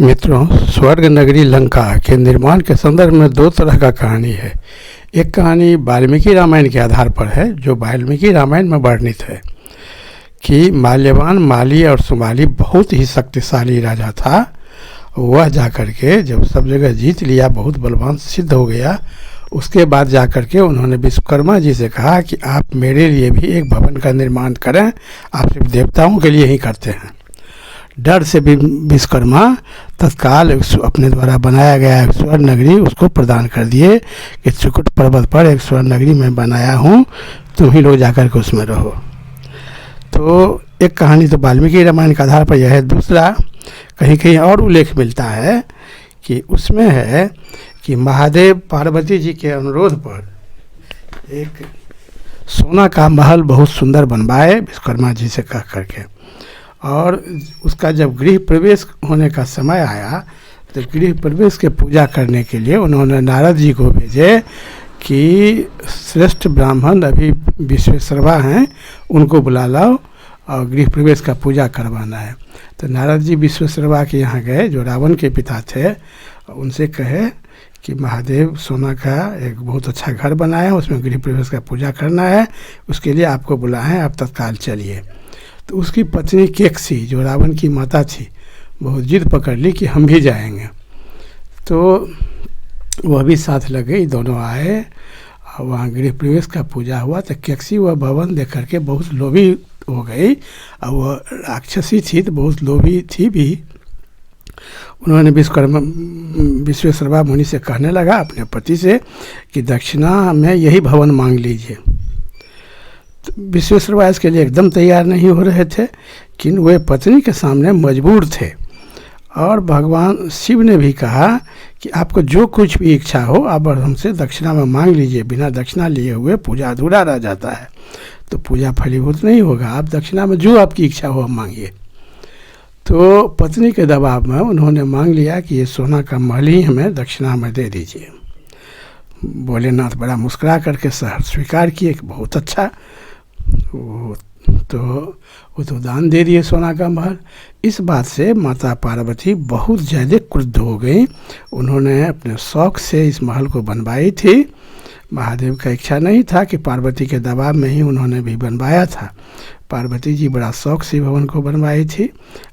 मित्रों, स्वर्ग नगरी लंका के निर्माण के संदर्भ में दो तरह का कहानी है। एक कहानी वाल्मीकि रामायण के आधार पर है, जो वाल्मीकि रामायण में वर्णित है कि माल्यवान माली और सुमाली बहुत ही शक्तिशाली राजा था। वह जाकर के जब सब जगह जीत लिया, बहुत बलवान सिद्ध हो गया, उसके बाद जाकर के उन्होंने विश्वकर्मा जी से कहा कि आप मेरे लिए भी एक भवन का निर्माण करें, आप सिर्फ देवताओं के लिए ही करते हैं। डर से भी विश्वकर्मा तत्काल अपने द्वारा बनाया गया एक स्वर्ण नगरी उसको प्रदान कर दिए कि चिकुट पर्वत पर एक स्वर्ण नगरी मैं बनाया हूँ, तुम ही लोग जाकर के उसमें रहो। तो एक कहानी तो वाल्मीकि रामायण के आधार पर यह है। दूसरा कहीं कहीं और उल्लेख मिलता है कि उसमें है कि महादेव पार्वती जी के अनुरोध पर एक सोना का महल बहुत सुंदर बनवाए विश्वकर्मा जी से कह करके, और उसका जब गृह प्रवेश होने का समय आया तो गृह प्रवेश के पूजा करने के लिए उन्होंने नारद जी को भेजे कि श्रेष्ठ ब्राह्मण अभी विश्वेश्वरवा हैं, उनको बुला लाओ और गृह प्रवेश का पूजा करवाना है। तो नारद जी विश्वेश्वरवा के यहाँ गए, जो रावण के पिता थे, उनसे कहे कि महादेव सोना का एक बहुत अच्छा घर बनाया है, उसमें गृह प्रवेश का पूजा करना है, उसके लिए आपको बुलाएं, आप तत्काल चलिए। तो उसकी पत्नी केकसी, जो रावण की माता थी, बहुत जिद पकड़ ली कि हम भी जाएंगे। तो वह भी साथ लग गई, दोनों आए और वहाँ गृह प्रवेश का पूजा हुआ। तो केकसी वह भवन देख करके बहुत लोभी हो गई, और वह राक्षसी थी तो बहुत लोभी थी भी। उन्होंने विश्वेश्वरवा मुनि से कहने लगा अपने पति से कि दक्षिणा में यही भवन मांग लीजिए। तो विश्वेश्वरवा इसके लिए एकदम तैयार नहीं हो रहे थे, लेकिन वे पत्नी के सामने मजबूर थे। और भगवान शिव ने भी कहा कि आपको जो कुछ भी इच्छा हो आप हमसे दक्षिणा में मांग लीजिए, बिना दक्षिणा लिए हुए पूजा अधूरा रह जाता है, तो पूजा फलीभूत नहीं होगा, आप दक्षिणा में जो आपकी इच्छा हो आप मांगिए। तो पत्नी के दबाव में उन्होंने मांग लिया कि ये सोना का महल ही हमें दक्षिणा में दे दीजिए। भोलेनाथ बड़ा मुस्कुरा करके स्वीकार किए कि बहुत अच्छा, वो तो दान दे दिए सोना का महल। इस बात से माता पार्वती बहुत ज़्यादा क्रुद्ध हो गई। उन्होंने अपने शौक से इस महल को बनवाई थी। महादेव का इच्छा नहीं था कि पार्वती के दबाव में ही उन्होंने भी बनवाया था। पार्वती जी बड़ा शौक से भवन को बनवाई थी,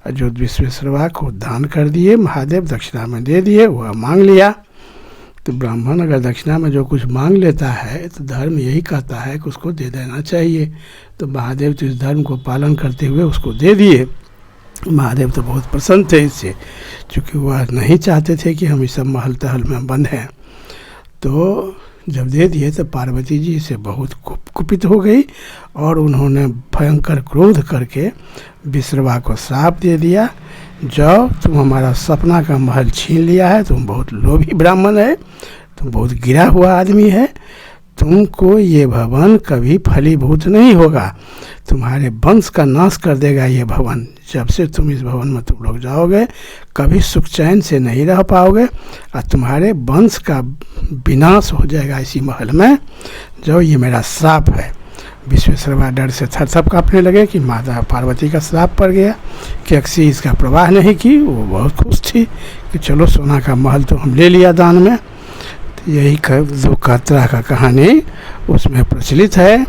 और जो विश्वेश्वरवा को दान कर दिए, महादेव दक्षिणा में दे दिए, वह मांग लिया। तो ब्राह्मण अगर दक्षिणा में जो कुछ मांग लेता है तो धर्म यही कहता है कि उसको दे देना चाहिए। तो महादेव तो इस धर्म को पालन करते हुए उसको दे दिए। महादेव तो बहुत प्रसन्न थे इससे, क्योंकि वह नहीं चाहते थे कि हम इस सब महल तहल में बंधें। तो जब दे दिए तो पार्वती जी से बहुत कुपित हो गई, और उन्होंने भयंकर क्रोध करके विश्वकर्मा को श्राप दे दिया, जाओ तुम हमारा सपना का महल छीन लिया है, तुम बहुत लोभी ब्राह्मण है, तुम बहुत गिरा हुआ आदमी है, तुमको ये भवन कभी फलीभूत नहीं होगा, तुम्हारे वंश का नाश कर देगा ये भवन। जब से तुम इस भवन में तुम लोग जाओगे कभी सुख चैन से नहीं रह पाओगे, और तुम्हारे वंश का विनाश हो जाएगा इसी महल में। जो ये मेरा श्राप है। विश्वेश्वरवा डर से थरथर काँपने लगे कि माता पार्वती का श्राप पड़ गया। केकसी इसका प्रवाह नहीं की, वो बहुत खुश थी कि चलो सोना का महल तो हम ले लिया दान में। तो यही दो तरह का कहानी उसमें प्रचलित है।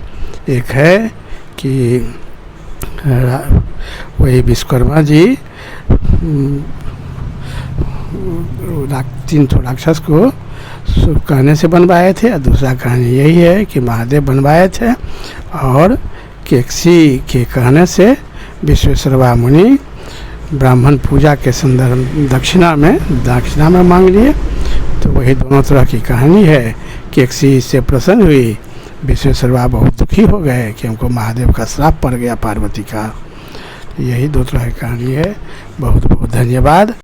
एक है कि वही विश्वकर्मा जी 3 राक्षस को कहने से बनवाए थे, और दूसरा कहानी यही है कि महादेव बनवाए थे, और केकसी के कहने से विश्वेश्वरवा मुनि ब्राह्मण पूजा के संदर्भ दक्षिणा में मांग लिए। तो वही दोनों तरह की कहानी है। केकसी इससे प्रसन्न हुई, विश्वेश्वरवा बहुत दुखी हो गए कि हमको महादेव का श्राप पड़ गया पार्वती का। यही दो तरह की कहानी है। बहुत बहुत धन्यवाद।